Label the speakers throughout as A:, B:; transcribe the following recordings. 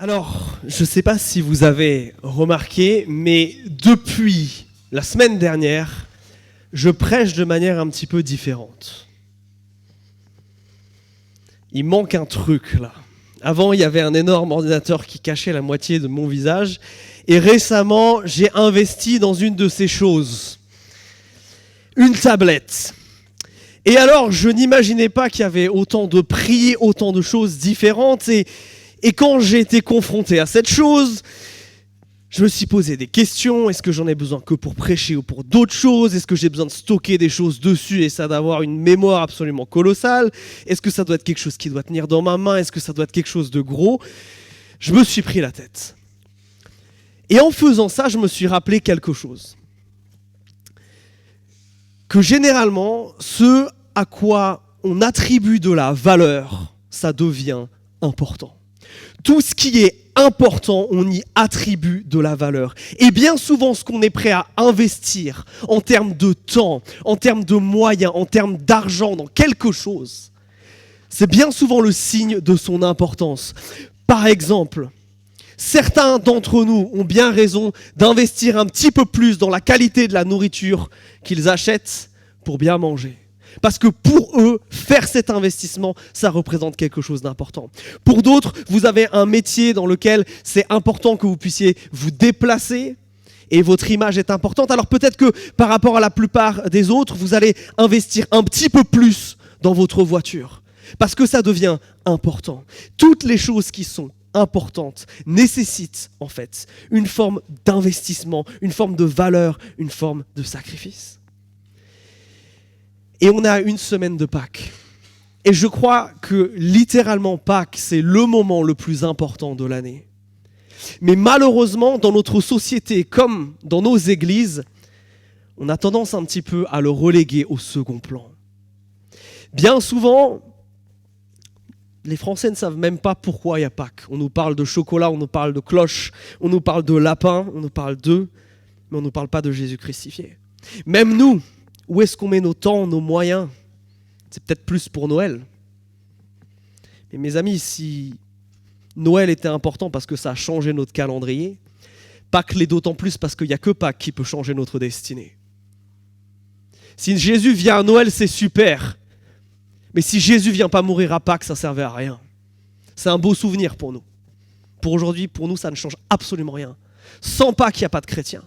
A: Alors, je ne sais pas si vous avez remarqué, mais depuis la semaine dernière, je prêche de manière un petit peu différente. Il manque un truc là. Avant, il y avait un énorme ordinateur qui cachait la moitié de mon visage. Et récemment, j'ai investi dans une de ces choses. Une tablette. Et alors, je n'imaginais pas qu'il y avait autant de prix, autant de choses différentes. Et quand j'ai été confronté à cette chose, je me suis posé des questions. Est-ce que j'en ai besoin que pour prêcher ou pour d'autres choses ? Est-ce que j'ai besoin de stocker des choses dessus et ça d'avoir une mémoire absolument colossale ? Est-ce que ça doit être quelque chose qui doit tenir dans ma main ? Est-ce que ça doit être quelque chose de gros ? Je me suis pris la tête. Et en faisant ça, je me suis rappelé quelque chose. Que généralement, ce à quoi on attribue de la valeur, ça devient important. Tout ce qui est important, on y attribue de la valeur. Et bien souvent, ce qu'on est prêt à investir en termes de temps, en termes de moyens, en termes d'argent dans quelque chose, c'est bien souvent le signe de son importance. Par exemple, certains d'entre nous ont bien raison d'investir un petit peu plus dans la qualité de la nourriture qu'ils achètent pour bien manger. Parce que pour eux, faire cet investissement, ça représente quelque chose d'important. Pour d'autres, vous avez un métier dans lequel c'est important que vous puissiez vous déplacer et votre image est importante. Alors peut-être que par rapport à la plupart des autres, vous allez investir un petit peu plus dans votre voiture. Parce que ça devient important. Toutes les choses qui sont importantes nécessitent en fait une forme d'investissement, une forme de valeur, une forme de sacrifice. Et on a une semaine de Pâques. Et je crois que littéralement Pâques, c'est le moment le plus important de l'année. Mais malheureusement, dans notre société, comme dans nos églises, on a tendance un petit peu à le reléguer au second plan. Bien souvent, les Français ne savent même pas pourquoi il y a Pâques. On nous parle de chocolat, on nous parle de cloches, on nous parle de lapin, on nous parle d'œufs, mais on ne nous parle pas de Jésus crucifié. Même nous, où est-ce qu'on met nos temps, nos moyens ? C'est peut-être plus pour Noël. Mais mes amis, si Noël était important parce que ça a changé notre calendrier, Pâques l'est d'autant plus parce qu'il n'y a que Pâques qui peut changer notre destinée. Si Jésus vient à Noël, c'est super. Mais si Jésus ne vient pas mourir à Pâques, ça ne servait à rien. C'est un beau souvenir pour nous. Pour aujourd'hui, pour nous, ça ne change absolument rien. Sans Pâques, il n'y a pas de chrétien.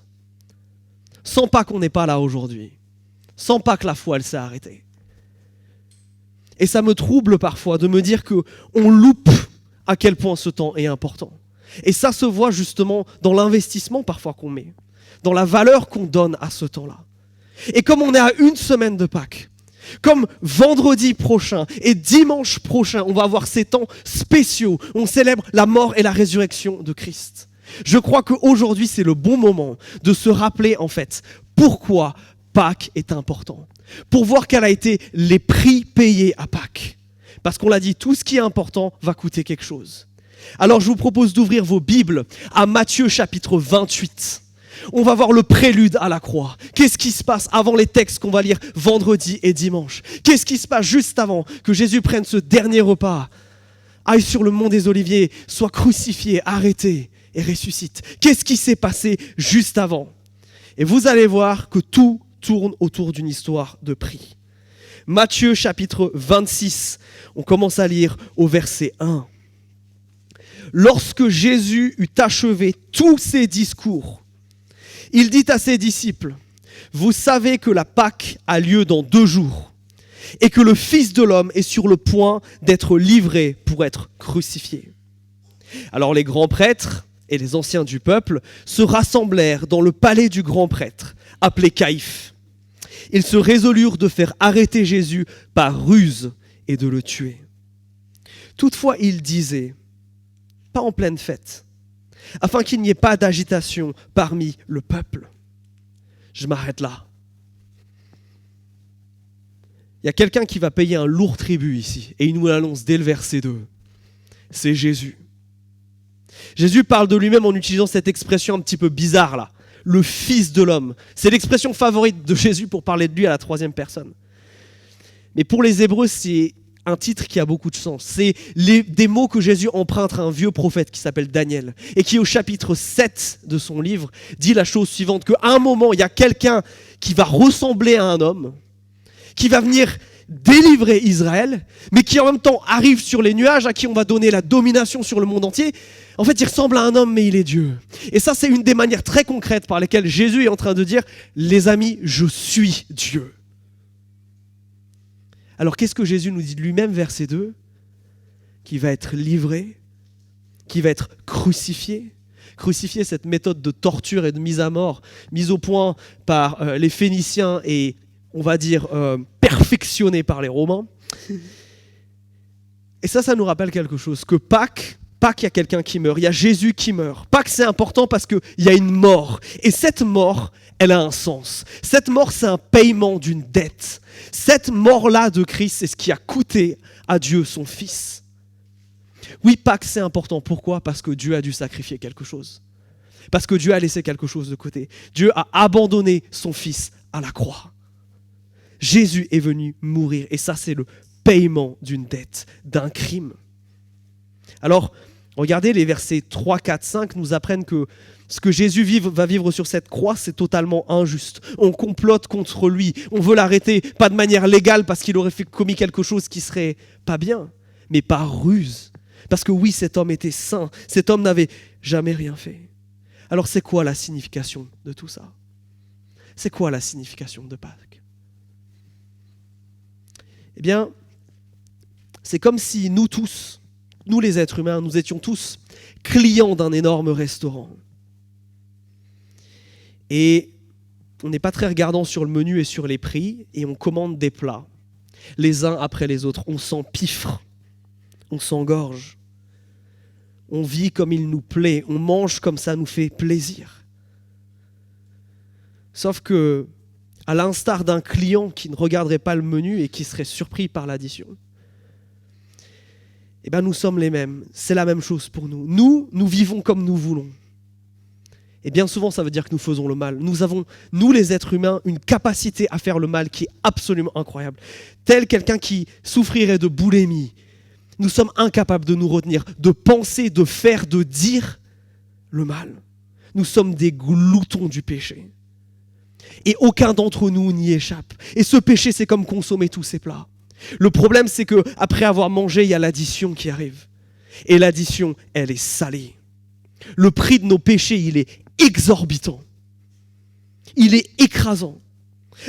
A: Sans Pâques, on n'est pas là aujourd'hui. Sans Pâques, la foi, elle s'est arrêtée. Et ça me trouble parfois de me dire qu'on loupe à quel point ce temps est important. Et ça se voit justement dans l'investissement parfois qu'on met, dans la valeur qu'on donne à ce temps-là. Et comme on est à une semaine de Pâques, comme vendredi prochain et dimanche prochain, on va avoir ces temps spéciaux où on célèbre la mort et la résurrection de Christ. Je crois qu'aujourd'hui, c'est le bon moment de se rappeler en fait pourquoi Pâques est important. Pour voir quels ont été les prix payés à Pâques. Parce qu'on l'a dit, tout ce qui est important va coûter quelque chose. Alors je vous propose d'ouvrir vos Bibles à Matthieu chapitre 28. On va voir le prélude à la croix. Qu'est-ce qui se passe avant les textes qu'on va lire vendredi et dimanche ? Qu'est-ce qui se passe juste avant que Jésus prenne ce dernier repas, aille sur le mont des Oliviers, soit crucifié, arrêté et ressuscite ? Qu'est-ce qui s'est passé juste avant ? Et vous allez voir que tout tourne autour d'une histoire de prix. Matthieu chapitre 26, on commence à lire au verset 1. Lorsque Jésus eut achevé tous ses discours, il dit à ses disciples, « Vous savez que la Pâque a lieu dans 2 jours et que le Fils de l'homme est sur le point d'être livré pour être crucifié. » Alors les grands prêtres et les anciens du peuple se rassemblèrent dans le palais du grand prêtre, appelé Caïphe. Ils se résolurent de faire arrêter Jésus par ruse et de le tuer. Toutefois, ils disaient, pas en pleine fête, afin qu'il n'y ait pas d'agitation parmi le peuple. Je m'arrête là. Il y a quelqu'un qui va payer un lourd tribut ici, et il nous l'annonce dès le verset 2. C'est Jésus. Jésus parle de lui-même en utilisant cette expression un petit peu bizarre là. Le Fils de l'homme. C'est l'expression favorite de Jésus pour parler de lui à la 3e personne. Mais pour les Hébreux, c'est un titre qui a beaucoup de sens. C'est des mots que Jésus emprunte à un vieux prophète qui s'appelle Daniel et qui, au chapitre 7 de son livre, dit la chose suivante, qu'à un moment, il y a quelqu'un qui va ressembler à un homme, qui va venir délivrer Israël, mais qui en même temps arrive sur les nuages, à qui on va donner la domination sur le monde entier. En fait, il ressemble à un homme, mais il est Dieu. Et ça, c'est une des manières très concrètes par lesquelles Jésus est en train de dire « Les amis, je suis Dieu ». Alors, qu'est-ce que Jésus nous dit de lui-même, verset 2 ? Qui va être livré, qui va être crucifié. Crucifié, cette méthode de torture et de mise à mort, mise au point par les Phéniciens et, on va dire, perfectionnée par les Romains. Et ça nous rappelle quelque chose, que Pâques, il y a quelqu'un qui meurt, il y a Jésus qui meurt. Pâques, c'est important parce qu'il y a une mort. Et cette mort, elle a un sens. Cette mort, c'est un paiement d'une dette. Cette mort-là de Christ, c'est ce qui a coûté à Dieu son Fils. Oui, Pâques, c'est important. Pourquoi ? Parce que Dieu a dû sacrifier quelque chose. Parce que Dieu a laissé quelque chose de côté. Dieu a abandonné son Fils à la croix. Jésus est venu mourir. Et ça, c'est le paiement d'une dette, d'un crime. Alors, regardez, les versets 3, 4, 5 nous apprennent que ce que Jésus va vivre sur cette croix, c'est totalement injuste. On complote contre lui, on veut l'arrêter, pas de manière légale parce qu'il aurait commis quelque chose qui serait pas bien, mais par ruse. Parce que oui, cet homme était saint, cet homme n'avait jamais rien fait. Alors c'est quoi la signification de tout ça ? C'est quoi la signification de Pâques ? Eh bien, c'est comme si nous tous, nous les êtres humains, nous étions tous clients d'un énorme restaurant. Et on n'est pas très regardant sur le menu et sur les prix, et on commande des plats, les uns après les autres. On s'empiffre, on s'engorge, on vit comme il nous plaît, on mange comme ça nous fait plaisir. Sauf que, à l'instar d'un client qui ne regarderait pas le menu et qui serait surpris par l'addition, eh bien, nous sommes les mêmes. C'est la même chose pour nous. Nous vivons comme nous voulons. Et bien souvent, ça veut dire que nous faisons le mal. Nous avons, nous les êtres humains, une capacité à faire le mal qui est absolument incroyable. Tel quelqu'un qui souffrirait de boulimie, nous sommes incapables de nous retenir, de penser, de faire, de dire le mal. Nous sommes des gloutons du péché. Et aucun d'entre nous n'y échappe. Et ce péché, c'est comme consommer tous ces plats. Le problème, c'est qu'après avoir mangé, il y a l'addition qui arrive. Et l'addition, elle est salée. Le prix de nos péchés, il est exorbitant. Il est écrasant.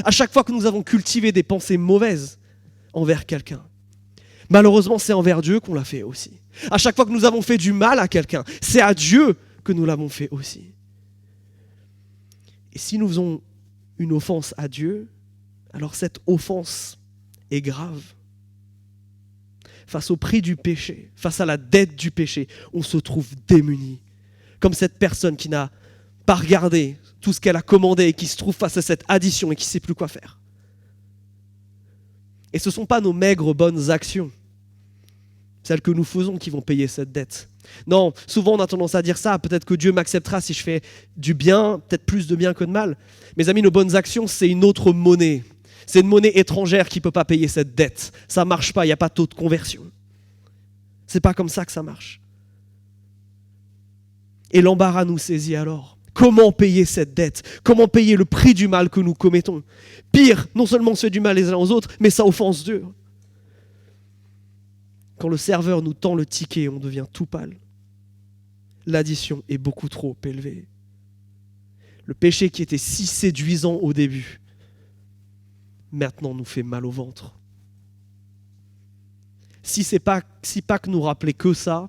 A: À chaque fois que nous avons cultivé des pensées mauvaises envers quelqu'un, malheureusement, c'est envers Dieu qu'on l'a fait aussi. À chaque fois que nous avons fait du mal à quelqu'un, c'est à Dieu que nous l'avons fait aussi. Et si nous faisons une offense à Dieu, alors cette offense est grave. Face au prix du péché, face à la dette du péché, on se trouve démuni. Comme cette personne qui n'a pas regardé tout ce qu'elle a commandé et qui se trouve face à cette addition et qui ne sait plus quoi faire. Et ce ne sont pas nos maigres bonnes actions, celles que nous faisons, qui vont payer cette dette. Non, souvent on a tendance à dire ça, peut-être que Dieu m'acceptera si je fais du bien, peut-être plus de bien que de mal. Mes amis, nos bonnes actions, c'est une autre monnaie. C'est une monnaie étrangère qui ne peut pas payer cette dette. Ça ne marche pas, il n'y a pas de taux de conversion. Ce n'est pas comme ça que ça marche. Et l'embarras nous saisit alors. Comment payer cette dette ? Comment payer le prix du mal que nous commettons ? Pire, non seulement on se fait du mal les uns aux autres, mais ça offense Dieu. Quand le serveur nous tend le ticket, on devient tout pâle. L'addition est beaucoup trop élevée. Le péché qui était si séduisant au début, maintenant nous fait mal au ventre. Si Pâques nous rappelait que ça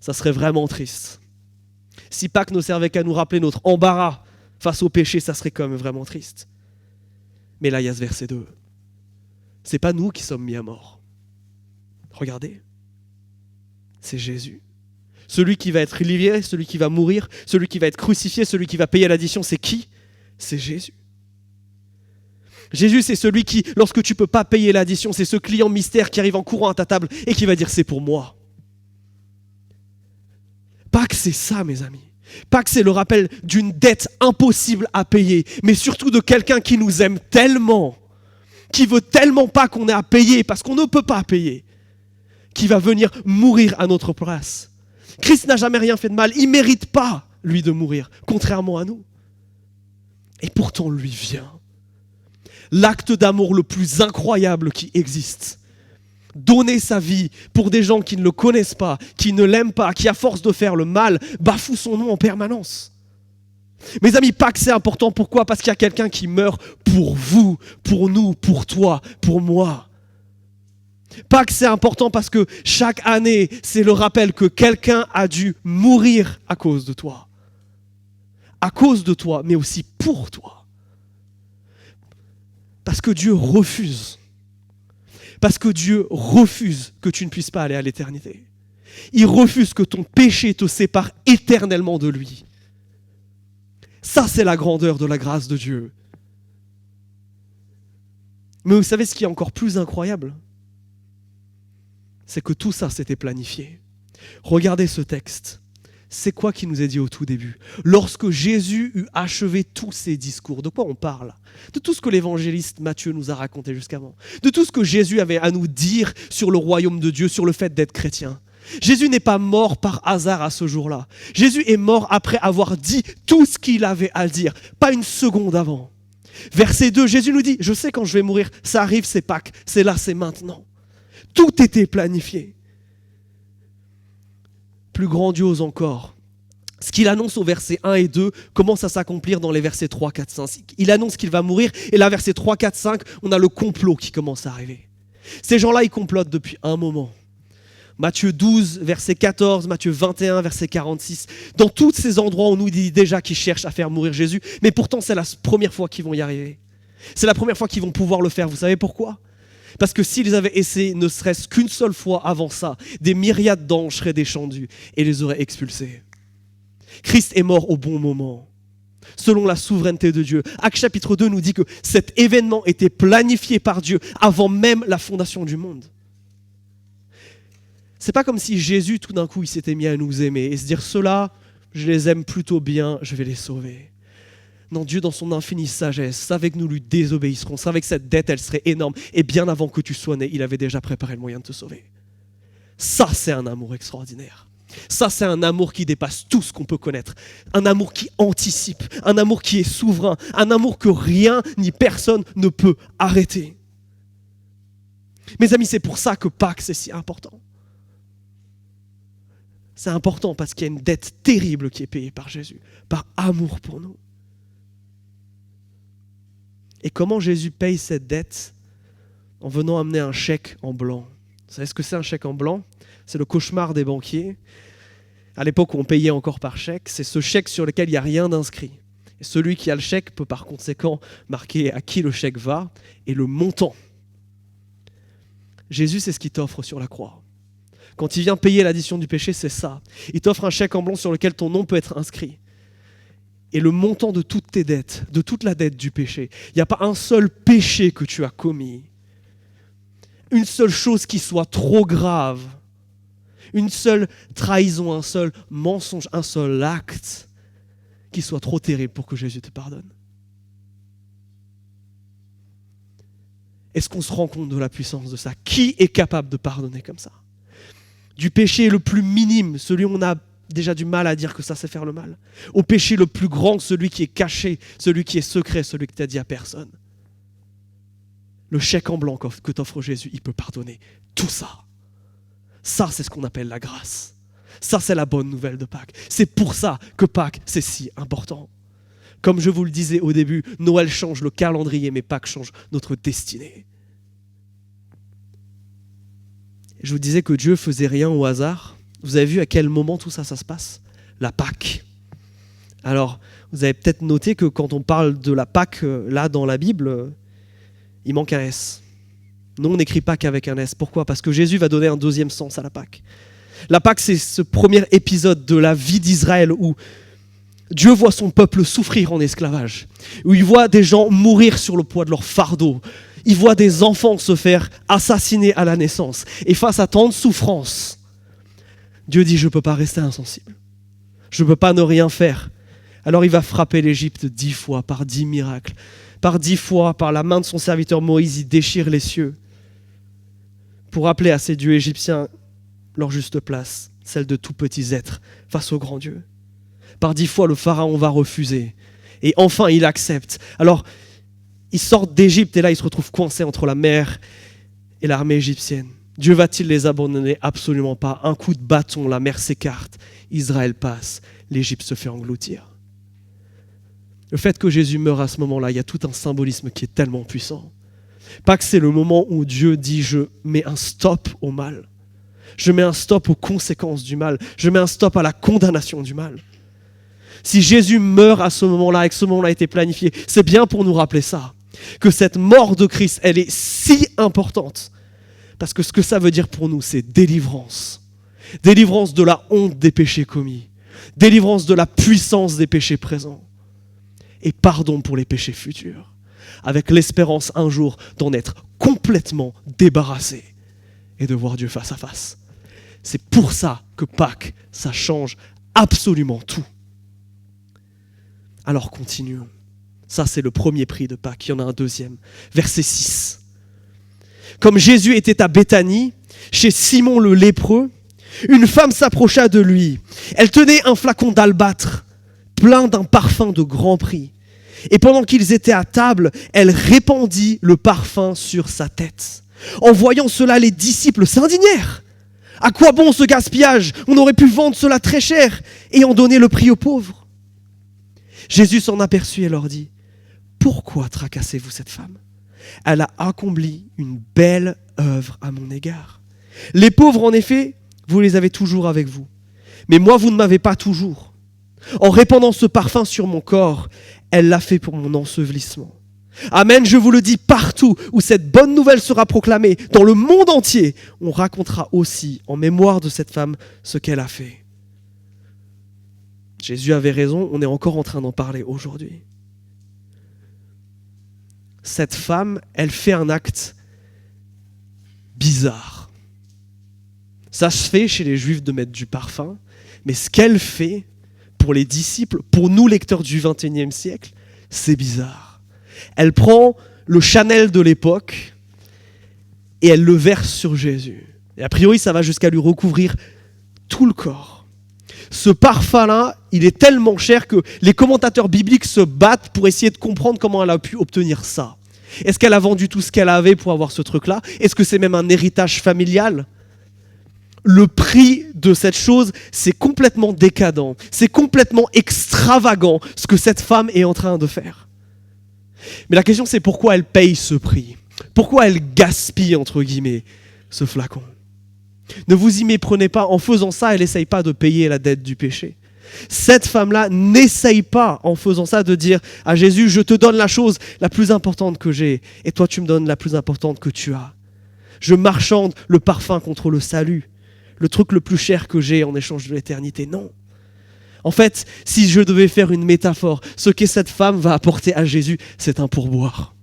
A: serait vraiment triste. Si Pâques ne servait qu'à nous rappeler notre embarras face au péché, ça serait quand même vraiment triste. Mais là, il y a ce verset 2. C'est pas nous qui sommes mis à mort. Regardez, c'est Jésus. Celui qui va être livré, celui qui va mourir, celui qui va être crucifié, celui qui va payer l'addition, c'est qui ? C'est Jésus. Jésus, c'est celui qui, lorsque tu ne peux pas payer l'addition, c'est ce client mystère qui arrive en courant à ta table et qui va dire « c'est pour moi ». Pâques, c'est ça, mes amis. Pâques, c'est le rappel d'une dette impossible à payer, mais surtout de quelqu'un qui nous aime tellement, qui veut tellement pas qu'on ait à payer, parce qu'on ne peut pas payer. qui va venir mourir à notre place. Christ n'a jamais rien fait de mal. Il ne mérite pas, lui, de mourir, contrairement à nous. Et pourtant, lui vient. L'acte d'amour le plus incroyable qui existe. Donner sa vie pour des gens qui ne le connaissent pas, qui ne l'aiment pas, qui à force de faire le mal, bafouent son nom en permanence. Mes amis, Pâques c'est important. Pourquoi ? Parce qu'il y a quelqu'un qui meurt pour vous, pour nous, pour toi, pour moi. Pâques c'est important parce que chaque année, c'est le rappel que quelqu'un a dû mourir à cause de toi. À cause de toi, mais aussi pour toi. Parce que Dieu refuse. Parce que Dieu refuse que tu ne puisses pas aller à l'éternité. Il refuse que ton péché te sépare éternellement de lui. Ça, c'est la grandeur de la grâce de Dieu. Mais vous savez ce qui est encore plus incroyable ? C'est que tout ça, c'était planifié. Regardez ce texte. C'est quoi qui nous est dit au tout début ? Lorsque Jésus eut achevé tous ses discours, de quoi on parle ? De tout ce que l'évangéliste Matthieu nous a raconté jusqu'avant. De tout ce que Jésus avait à nous dire sur le royaume de Dieu, sur le fait d'être chrétien. Jésus n'est pas mort par hasard à ce jour-là. Jésus est mort après avoir dit tout ce qu'il avait à dire, pas une seconde avant. Verset 2, Jésus nous dit, je sais quand je vais mourir, ça arrive, c'est Pâques, c'est là, c'est maintenant. Tout était planifié. Plus grandiose encore, ce qu'il annonce au verset 1 et 2 commence à s'accomplir dans les versets 3, 4, 5. Il annonce qu'il va mourir et là, versets 3, 4, 5, on a le complot qui commence à arriver. Ces gens-là, ils complotent depuis un moment. Matthieu 12, verset 14, Matthieu 21, verset 46. Dans tous ces endroits, on nous dit déjà qu'ils cherchent à faire mourir Jésus, mais pourtant, c'est la première fois qu'ils vont y arriver. C'est la première fois qu'ils vont pouvoir le faire. Vous savez pourquoi ? Parce que s'ils avaient essayé ne serait-ce qu'une seule fois avant ça, des myriades d'anges seraient descendus et les auraient expulsés. Christ est mort au bon moment, selon la souveraineté de Dieu. Actes chapitre 2 nous dit que cet événement était planifié par Dieu avant même la fondation du monde. C'est pas comme si Jésus, tout d'un coup, il s'était mis à nous aimer et se dire « ceux-là, je les aime plutôt bien, je vais les sauver ». Non, Dieu, dans son infinie sagesse, savait que nous lui désobéisserons, savait que cette dette, elle serait énorme. Et bien avant que tu sois né, il avait déjà préparé le moyen de te sauver. Ça, c'est un amour extraordinaire. Ça, c'est un amour qui dépasse tout ce qu'on peut connaître. Un amour qui anticipe, un amour qui est souverain, un amour que rien ni personne ne peut arrêter. Mes amis, c'est pour ça que Pâques, c'est si important. C'est important parce qu'il y a une dette terrible qui est payée par Jésus, par amour pour nous. Et comment Jésus paye cette dette ? En venant amener un chèque en blanc. Vous savez ce que c'est un chèque en blanc ? C'est le cauchemar des banquiers. À l'époque où on payait encore par chèque, c'est ce chèque sur lequel il n'y a rien d'inscrit. Et celui qui a le chèque peut par conséquent marquer à qui le chèque va et le montant. Jésus, c'est ce qu'il t'offre sur la croix. Quand il vient payer l'addition du péché, c'est ça. Il t'offre un chèque en blanc sur lequel ton nom peut être inscrit. Et le montant de toutes tes dettes, de toute la dette du péché. Il n'y a pas un seul péché que tu as commis. Une seule chose qui soit trop grave. Une seule trahison, un seul mensonge, un seul acte qui soit trop terrible pour que Jésus te pardonne. Est-ce qu'on se rend compte de la puissance de ça ? Qui est capable de pardonner comme ça ? Du péché le plus minime, celui où on a déjà du mal à dire que ça c'est faire le mal, au péché le plus grand, celui qui est caché, celui qui est secret, celui que tu n'as dit à personne. Le chèque en blanc que t'offre Jésus, il peut pardonner tout ça. Ça, c'est ce qu'on appelle la grâce. Ça, c'est la bonne nouvelle de Pâques. C'est pour ça que Pâques, c'est si important. Comme je vous le disais au début, Noël change le calendrier, mais Pâques change notre destinée. Je vous disais que Dieu faisait rien au hasard. Vous avez vu à quel moment tout ça se passe ? La Pâques. Alors, vous avez peut-être noté que quand on parle de la Pâques, là, dans la Bible, il manque un S. Nous, on n'écrit Pâques avec un S. Pourquoi ? Parce que Jésus va donner un deuxième sens à la Pâques. La Pâques, c'est ce premier épisode de la vie d'Israël où Dieu voit son peuple souffrir en esclavage, où il voit des gens mourir sur le poids de leur fardeau. Il voit des enfants se faire assassiner à la naissance. Et face à tant de souffrance, Dieu dit, je ne peux pas rester insensible. Je ne peux pas ne rien faire. Alors il va frapper l'Égypte 10 fois par 10 miracles. Par 10 fois, par la main de son serviteur Moïse, il déchire les cieux pour rappeler à ces dieux égyptiens leur juste place, celle de tout petits êtres face au grand Dieu. Par 10 fois, le pharaon va refuser. Et enfin, il accepte. Alors, ils sortent d'Égypte et là, ils se retrouvent coincés entre la mer et l'armée égyptienne. Dieu va-t-il les abandonner? Absolument pas. Un coup de bâton, la mer s'écarte, Israël passe, l'Égypte se fait engloutir. Le fait que Jésus meure à ce moment-là, il y a tout un symbolisme qui est tellement puissant. Pas que c'est le moment où Dieu dit « je mets un stop au mal ». Je mets un stop aux conséquences du mal. Je mets un stop à la condamnation du mal. Si Jésus meurt à ce moment-là et que ce moment-là a été planifié, c'est bien pour nous rappeler ça. Que cette mort de Christ, elle est si importante. Parce que ce que ça veut dire pour nous, c'est délivrance. Délivrance de la honte des péchés commis. Délivrance de la puissance des péchés présents. Et pardon pour les péchés futurs. Avec l'espérance un jour d'en être complètement débarrassé et de voir Dieu face à face. C'est pour ça que Pâques, ça change absolument tout. Alors continuons. Ça, c'est le premier prix de Pâques. Il y en a un deuxième. Verset 6. Comme Jésus était à Béthanie, chez Simon le lépreux, une femme s'approcha de lui. Elle tenait un flacon d'albâtre, plein d'un parfum de grand prix. Et pendant qu'ils étaient à table, elle répandit le parfum sur sa tête. En voyant cela, les disciples s'indignèrent. À quoi bon ce gaspillage? On aurait pu vendre cela très cher et en donner le prix aux pauvres. Jésus s'en aperçut et leur dit, « Pourquoi tracassez-vous cette femme? Elle a accompli une belle œuvre à mon égard. Les pauvres, en effet, vous les avez toujours avec vous. Mais moi, vous ne m'avez pas toujours. En répandant ce parfum sur mon corps, elle l'a fait pour mon ensevelissement. Amen, je vous le dis, partout où cette bonne nouvelle sera proclamée, dans le monde entier, on racontera aussi en mémoire de cette femme ce qu'elle a fait. » Jésus avait raison, on est encore en train d'en parler aujourd'hui. Cette femme, elle fait un acte bizarre. Ça se fait chez les Juifs de mettre du parfum, mais ce qu'elle fait pour les disciples, pour nous lecteurs du XXIe siècle, c'est bizarre. Elle prend le Chanel de l'époque et elle le verse sur Jésus. Et a priori, ça va jusqu'à lui recouvrir tout le corps. Ce parfum-là, il est tellement cher que les commentateurs bibliques se battent pour essayer de comprendre comment elle a pu obtenir ça. Est-ce qu'elle a vendu tout ce qu'elle avait pour avoir ce truc-là? Est-ce que c'est même un héritage familial? Le prix de cette chose, c'est complètement décadent, c'est complètement extravagant ce que cette femme est en train de faire. Mais la question, c'est pourquoi elle paye ce prix? Pourquoi elle gaspille, entre guillemets, ce flacon? Ne vous y méprenez pas, en faisant ça, elle n'essaye pas de payer la dette du péché. Cette femme-là n'essaye pas, en faisant ça, de dire à Jésus, je te donne la chose la plus importante que j'ai, et toi tu me donnes la plus importante que tu as. Je marchande le parfum contre le salut, le truc le plus cher que j'ai en échange de l'éternité. Non. En fait, si je devais faire une métaphore, ce que cette femme va apporter à Jésus, c'est un pourboire.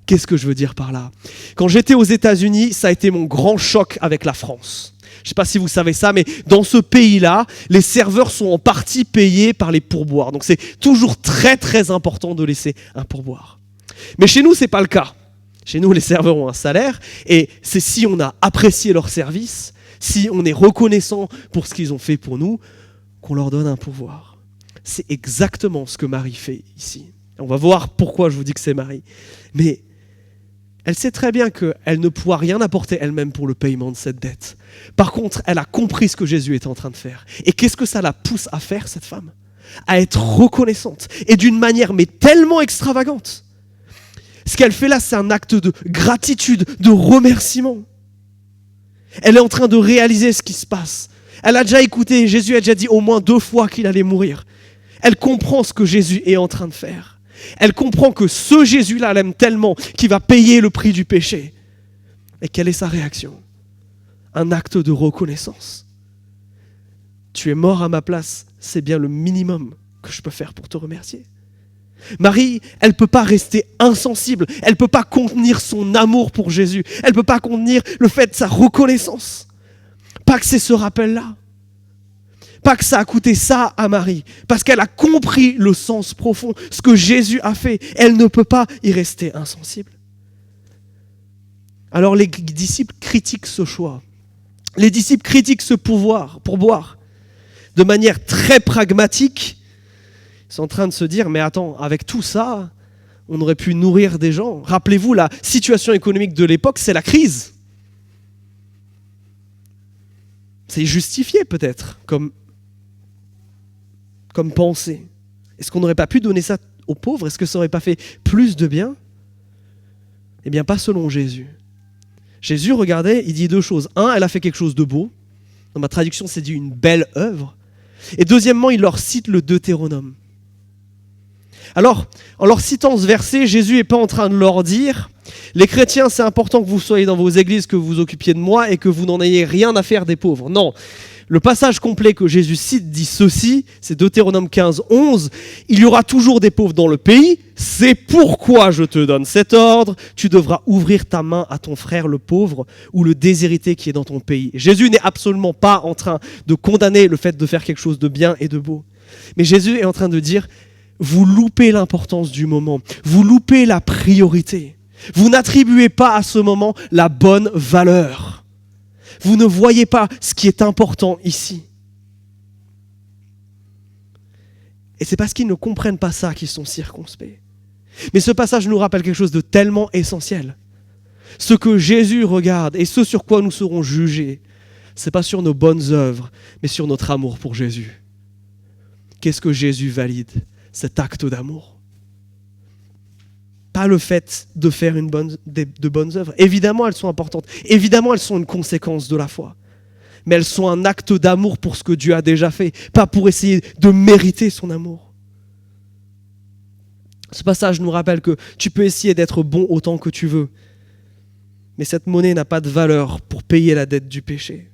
A: Qu'est-ce que je veux dire par là? Quand j'étais aux États-Unis, ça a été mon grand choc avec la France. Je ne sais pas si vous savez ça, mais dans ce pays-là, les serveurs sont en partie payés par les pourboires. Donc c'est toujours très très important de laisser un pourboire. Mais chez nous, ce n'est pas le cas. Chez nous, les serveurs ont un salaire et c'est si on a apprécié leur service, si on est reconnaissant pour ce qu'ils ont fait pour nous, qu'on leur donne un pourboire. C'est exactement ce que Marie fait ici. On va voir pourquoi je vous dis que c'est Marie. Mais elle sait très bien qu'elle ne pourra rien apporter elle-même pour le paiement de cette dette. Par contre, elle a compris ce que Jésus est en train de faire. Et qu'est-ce que ça la pousse à faire, cette femme? À être reconnaissante. Et d'une manière mais tellement extravagante. Ce qu'elle fait là, c'est un acte de gratitude, de remerciement. Elle est en train de réaliser ce qui se passe. Elle a déjà écouté, Jésus a déjà dit au moins 2 fois qu'il allait mourir. Elle comprend ce que Jésus est en train de faire. Elle comprend que ce Jésus-là l'aime tellement qu'il va payer le prix du péché. Et quelle est sa réaction? Un acte de reconnaissance. Tu es mort à ma place, c'est bien le minimum que je peux faire pour te remercier. Marie, elle ne peut pas rester insensible, elle ne peut pas contenir son amour pour Jésus, elle ne peut pas contenir le fait de sa reconnaissance. Pas que c'est ce rappel-là. Pas que ça a coûté ça à Marie, parce qu'elle a compris le sens profond, ce que Jésus a fait. Elle ne peut pas y rester insensible. Alors les disciples critiquent ce choix. Les disciples critiquent ce pourboire de manière très pragmatique. Ils sont en train de se dire, mais attends, avec tout ça, on aurait pu nourrir des gens. Rappelez-vous, la situation économique de l'époque, c'est la crise. C'est justifié peut-être comme pensée. Est-ce qu'on n'aurait pas pu donner ça aux pauvres? Est-ce que ça n'aurait pas fait plus de bien? Eh bien, pas selon Jésus. Jésus, regardez, il dit deux choses. Un, elle a fait quelque chose de beau. Dans ma traduction, c'est dit une belle œuvre. Et deuxièmement, il leur cite le Deutéronome. Alors, en leur citant ce verset, Jésus n'est pas en train de leur dire « Les chrétiens, c'est important que vous soyez dans vos églises, que vous vous occupiez de moi et que vous n'en ayez rien à faire des pauvres. » Non, le passage complet que Jésus cite dit ceci, c'est Deutéronome 15, 11. « Il y aura toujours des pauvres dans le pays, c'est pourquoi je te donne cet ordre. Tu devras ouvrir ta main à ton frère le pauvre ou le déshérité qui est dans ton pays. » Jésus n'est absolument pas en train de condamner le fait de faire quelque chose de bien et de beau. Mais Jésus est en train de dire « Vous loupez l'importance du moment, vous loupez la priorité. Vous n'attribuez pas à ce moment la bonne valeur. Vous ne voyez pas ce qui est important ici. » Et c'est parce qu'ils ne comprennent pas ça qu'ils sont circonspects. Mais ce passage nous rappelle quelque chose de tellement essentiel. Ce que Jésus regarde et ce sur quoi nous serons jugés, ce n'est pas sur nos bonnes œuvres, mais sur notre amour pour Jésus. Qu'est-ce que Jésus valide? Cet acte d'amour. Pas le fait de faire de bonnes œuvres. Évidemment, elles sont importantes. Évidemment, elles sont une conséquence de la foi. Mais elles sont un acte d'amour pour ce que Dieu a déjà fait, pas pour essayer de mériter son amour. Ce passage nous rappelle que tu peux essayer d'être bon autant que tu veux, mais cette monnaie n'a pas de valeur pour payer la dette du péché.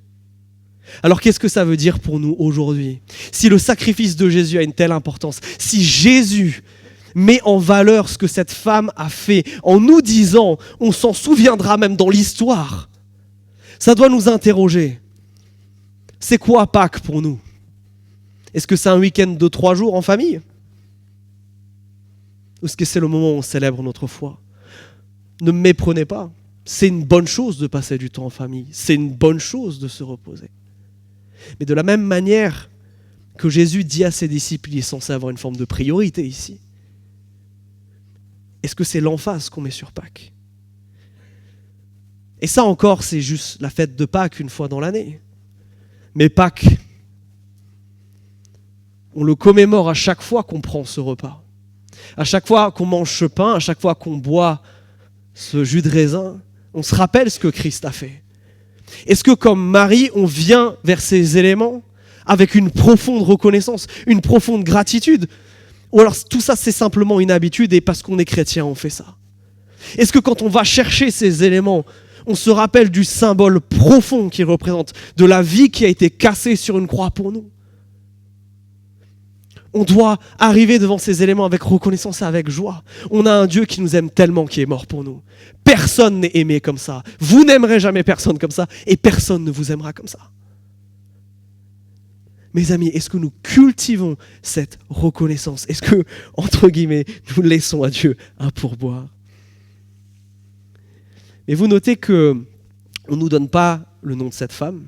A: Alors qu'est-ce que ça veut dire pour nous aujourd'hui? Si le sacrifice de Jésus a une telle importance, si Jésus met en valeur ce que cette femme a fait en nous disant, on s'en souviendra même dans l'histoire, ça doit nous interroger. C'est quoi Pâques pour nous? Est-ce que c'est un week-end de 3 jours en famille? Ou est-ce que c'est le moment où on célèbre notre foi? Ne me méprenez pas, c'est une bonne chose de passer du temps en famille, c'est une bonne chose de se reposer. Mais de la même manière que Jésus dit à ses disciples, il est censé avoir une forme de priorité ici. Est-ce que c'est l'emphase qu'on met sur Pâques? Et ça encore, c'est juste la fête de Pâques une fois dans l'année. Mais Pâques, on le commémore à chaque fois qu'on prend ce repas. À chaque fois qu'on mange ce pain, à chaque fois qu'on boit ce jus de raisin, on se rappelle ce que Christ a fait. Est-ce que comme Marie, on vient vers ces éléments avec une profonde reconnaissance, une profonde gratitude? Ou alors tout ça c'est simplement une habitude et parce qu'on est chrétien on fait ça? Est-ce que quand on va chercher ces éléments, on se rappelle du symbole profond qu'ils représentent, de la vie qui a été cassée sur une croix pour nous? On doit arriver devant ces éléments avec reconnaissance et avec joie. On a un Dieu qui nous aime tellement, qui est mort pour nous. Personne n'est aimé comme ça. Vous n'aimerez jamais personne comme ça et personne ne vous aimera comme ça. Mes amis, est-ce que nous cultivons cette reconnaissance? Est-ce que, entre guillemets, nous laissons à Dieu un pourboire? Mais vous notez qu'on ne nous donne pas le nom de cette femme.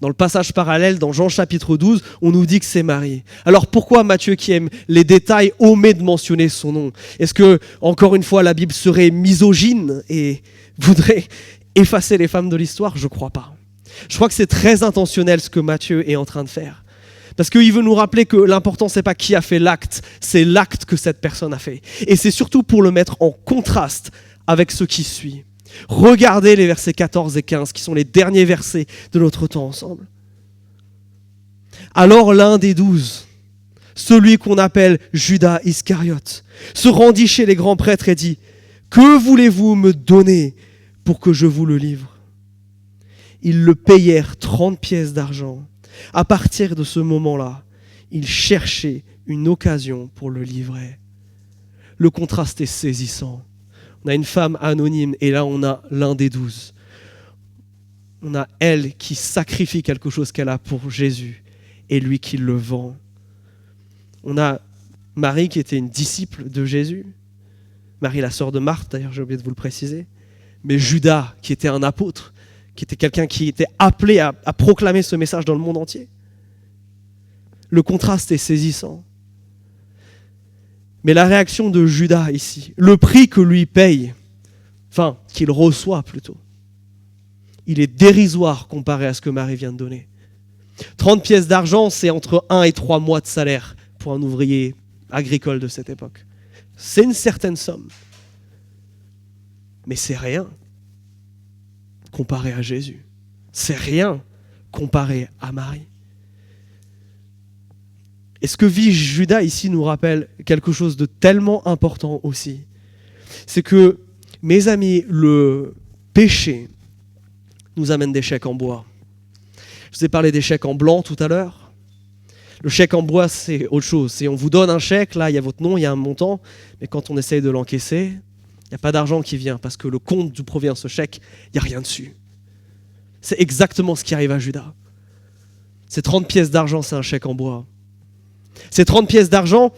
A: Dans le passage parallèle, dans Jean chapitre 12, on nous dit que c'est Marie. Alors pourquoi Matthieu, qui aime les détails, omet de mentionner son nom? Est-ce que, encore une fois, la Bible serait misogyne et voudrait effacer les femmes de l'histoire? Je ne crois pas. Je crois que c'est très intentionnel ce que Matthieu est en train de faire. Parce qu'il veut nous rappeler que l'important, ce n'est pas qui a fait l'acte, c'est l'acte que cette personne a fait. Et c'est surtout pour le mettre en contraste avec ce qui suit. Regardez les versets 14 et 15, qui sont les derniers versets de notre temps ensemble. Alors l'un des 12, celui qu'on appelle Judas Iscariote, se rendit chez les grands prêtres et dit « Que voulez-vous me donner pour que je vous le livre ?» Ils le payèrent 30 pièces d'argent. À partir de ce moment-là, ils cherchaient une occasion pour le livrer. Le contraste est saisissant. On a une femme anonyme et là on a l'un des 12. On a elle qui sacrifie quelque chose qu'elle a pour Jésus et lui qui le vend. On a Marie qui était une disciple de Jésus. Marie la sœur de Marthe, d'ailleurs j'ai oublié de vous le préciser. Mais Judas qui était un apôtre, qui était quelqu'un qui était appelé à proclamer ce message dans le monde entier. Le contraste est saisissant. Mais la réaction de Judas ici, le prix que lui paye, enfin, qu'il reçoit plutôt, il est dérisoire comparé à ce que Marie vient de donner. 30 pièces d'argent, c'est entre 1 et 3 mois de salaire pour un ouvrier agricole de cette époque. C'est une certaine somme. Mais c'est rien comparé à Jésus. C'est rien comparé à Marie. Et ce que vit Judas ici nous rappelle quelque chose de tellement important aussi. C'est que, mes amis, le péché nous amène des chèques en bois. Je vous ai parlé des chèques en blanc tout à l'heure. Le chèque en bois, c'est autre chose. C'est on vous donne un chèque, là, il y a votre nom, il y a un montant, mais quand on essaye de l'encaisser, il n'y a pas d'argent qui vient parce que le compte d'où provient ce chèque, il n'y a rien dessus. C'est exactement ce qui arrive à Judas. Ces 30 pièces d'argent, c'est un chèque en bois. Ces 30 pièces d'argent,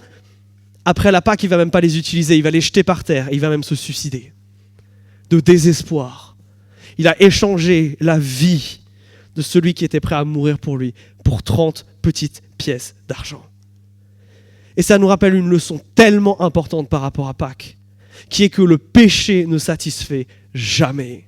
A: après la Pâque, il ne va même pas les utiliser, il va les jeter par terre, et il va même se suicider. De désespoir. Il a échangé la vie de celui qui était prêt à mourir pour lui, pour 30 petites pièces d'argent. Et ça nous rappelle une leçon tellement importante par rapport à Pâques, qui est que le péché ne satisfait jamais,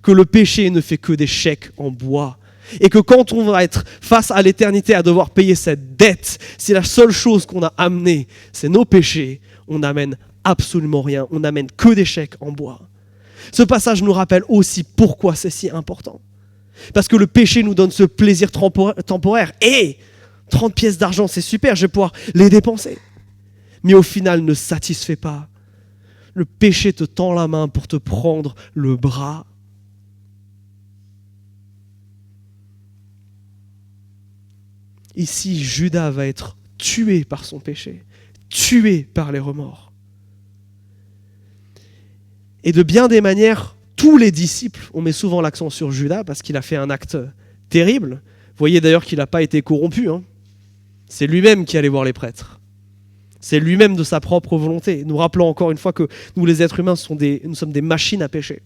A: que le péché ne fait que des chèques en bois, et que quand on va être face à l'éternité à devoir payer cette dette, si la seule chose qu'on a amenée, c'est nos péchés, on n'amène absolument rien, on n'amène que des chèques en bois. Ce passage nous rappelle aussi pourquoi c'est si important. Parce que le péché nous donne ce plaisir temporaire. Et 30 pièces d'argent, c'est super, je vais pouvoir les dépenser. Mais au final, ne satisfait pas. Le péché te tend la main pour te prendre le bras. Ici, Judas va être tué par son péché, tué par les remords. Et de bien des manières, tous les disciples, on met souvent l'accent sur Judas parce qu'il a fait un acte terrible. Vous voyez d'ailleurs qu'il n'a pas été corrompu. C'est lui-même qui allait voir les prêtres. C'est lui-même de sa propre volonté. Nous rappelons encore une fois que nous, les êtres humains, nous sommes des machines à pécher.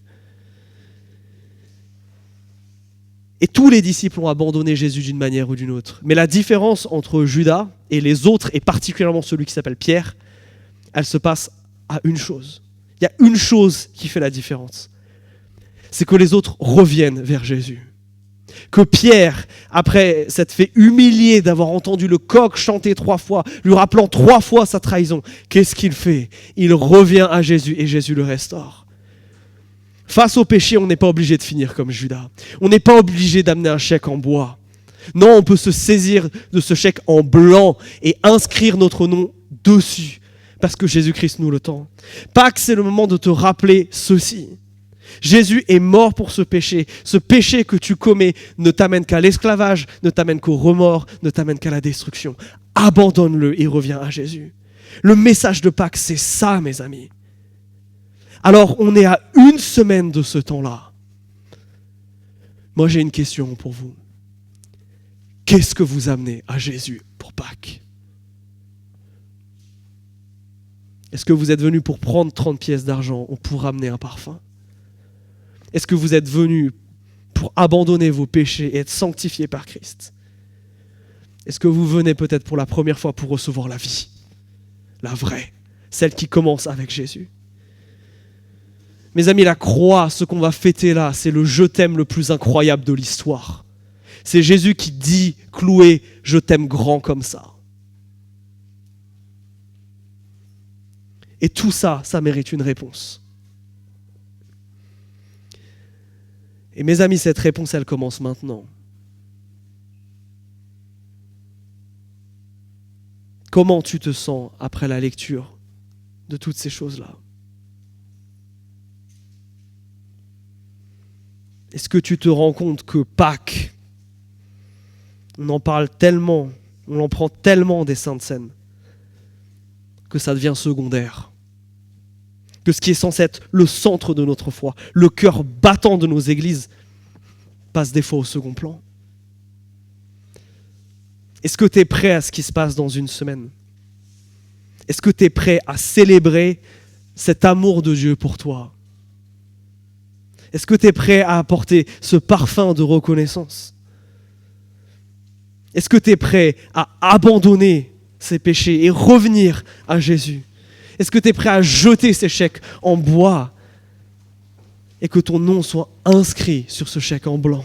A: Et tous les disciples ont abandonné Jésus d'une manière ou d'une autre. Mais la différence entre Judas et les autres, et particulièrement celui qui s'appelle Pierre, elle se passe à une chose. Il y a une chose qui fait la différence. C'est que les autres reviennent vers Jésus. Que Pierre, après s'être fait humilier d'avoir entendu le coq chanter 3 fois, lui rappelant 3 fois sa trahison, qu'est-ce qu'il fait ? Il revient à Jésus et Jésus le restaure. Face au péché, on n'est pas obligé de finir comme Judas. On n'est pas obligé d'amener un chèque en bois. Non, on peut se saisir de ce chèque en blanc et inscrire notre nom dessus, parce que Jésus-Christ nous le tend. Pâques, c'est le moment de te rappeler ceci. Jésus est mort pour ce péché. Ce péché que tu commets ne t'amène qu'à l'esclavage, ne t'amène qu'au remords, ne t'amène qu'à la destruction. Abandonne-le et reviens à Jésus. Le message de Pâques, c'est ça, mes amis. Alors, on est à 1 semaine de ce temps-là. Moi, j'ai une question pour vous. Qu'est-ce que vous amenez à Jésus pour Pâques ? Est-ce que vous êtes venu pour prendre 30 pièces d'argent ou pour ramener un parfum ? Est-ce que vous êtes venu pour abandonner vos péchés et être sanctifié par Christ ? Est-ce que vous venez peut-être pour la première fois pour recevoir la vie ? La vraie, celle qui commence avec Jésus. Mes amis, la croix, ce qu'on va fêter là, c'est le je t'aime le plus incroyable de l'histoire. C'est Jésus qui dit, cloué, je t'aime grand comme ça. Et tout ça, ça mérite une réponse. Et mes amis, cette réponse, elle commence maintenant. Comment tu te sens après la lecture de toutes ces choses-là ? Est-ce que tu te rends compte que Pâques, on en parle tellement, on en prend tellement des saintes scènes, que ça devient secondaire. Que ce qui est censé être le centre de notre foi, le cœur battant de nos églises, passe des fois au second plan. Est-ce que tu es prêt à ce qui se passe dans 1 semaine ? Est-ce que tu es prêt à célébrer cet amour de Dieu pour toi ? Est-ce que tu es prêt à apporter ce parfum de reconnaissance? Est-ce que tu es prêt à abandonner ces péchés et revenir à Jésus? Est-ce que tu es prêt à jeter ces chèques en bois et que ton nom soit inscrit sur ce chèque en blanc?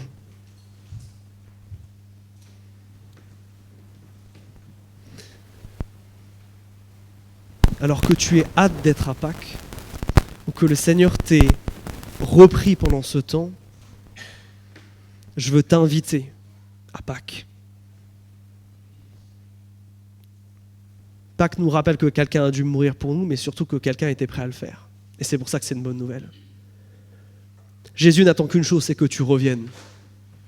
A: Alors que tu aies hâte d'être à Pâques, ou que le Seigneur t'ait repris pendant ce temps, je veux t'inviter à Pâques. Pâques nous rappelle que quelqu'un a dû mourir pour nous, mais surtout que quelqu'un était prêt à le faire. Et c'est pour ça que c'est une bonne nouvelle. Jésus n'attend qu'une chose, c'est que tu reviennes.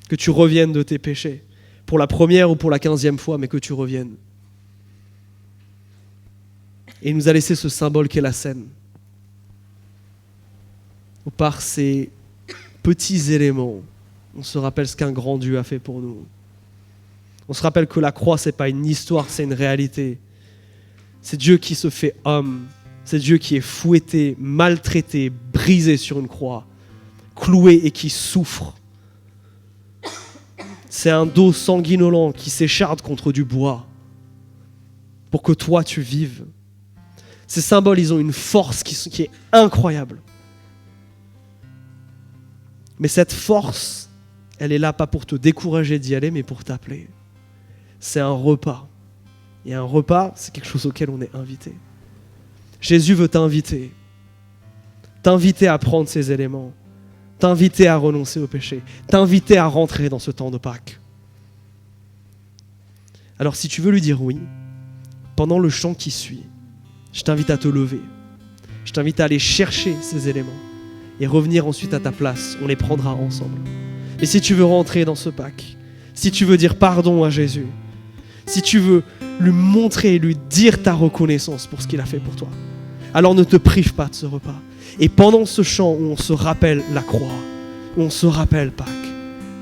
A: Que tu reviennes de tes péchés. Pour la première ou pour la 15e fois, mais que tu reviennes. Et il nous a laissé ce symbole qu'est la scène. Où par ces petits éléments, on se rappelle ce qu'un grand Dieu a fait pour nous. On se rappelle que la croix, ce n'est pas une histoire, c'est une réalité. C'est Dieu qui se fait homme. C'est Dieu qui est fouetté, maltraité, brisé sur une croix, cloué et qui souffre. C'est un dos sanguinolent qui s'écharde contre du bois pour que toi, tu vives. Ces symboles, ils ont une force qui est incroyable. Mais cette force, elle est là pas pour te décourager d'y aller, mais pour t'appeler. C'est un repas. Et un repas, c'est quelque chose auquel on est invité. Jésus veut t'inviter. T'inviter à prendre ces éléments. T'inviter à renoncer au péché. T'inviter à rentrer dans ce temps de Pâques. Alors si tu veux lui dire oui, pendant le chant qui suit, je t'invite à te lever. Je t'invite à aller chercher ces éléments et revenir ensuite à ta place. On les prendra ensemble. Et si tu veux rentrer dans ce Pâques, si tu veux dire pardon à Jésus, si tu veux lui montrer et lui dire ta reconnaissance pour ce qu'il a fait pour toi, alors ne te prive pas de ce repas. Et pendant ce chant où on se rappelle la croix, où on se rappelle Pâques,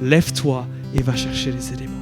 A: lève-toi et va chercher les éléments.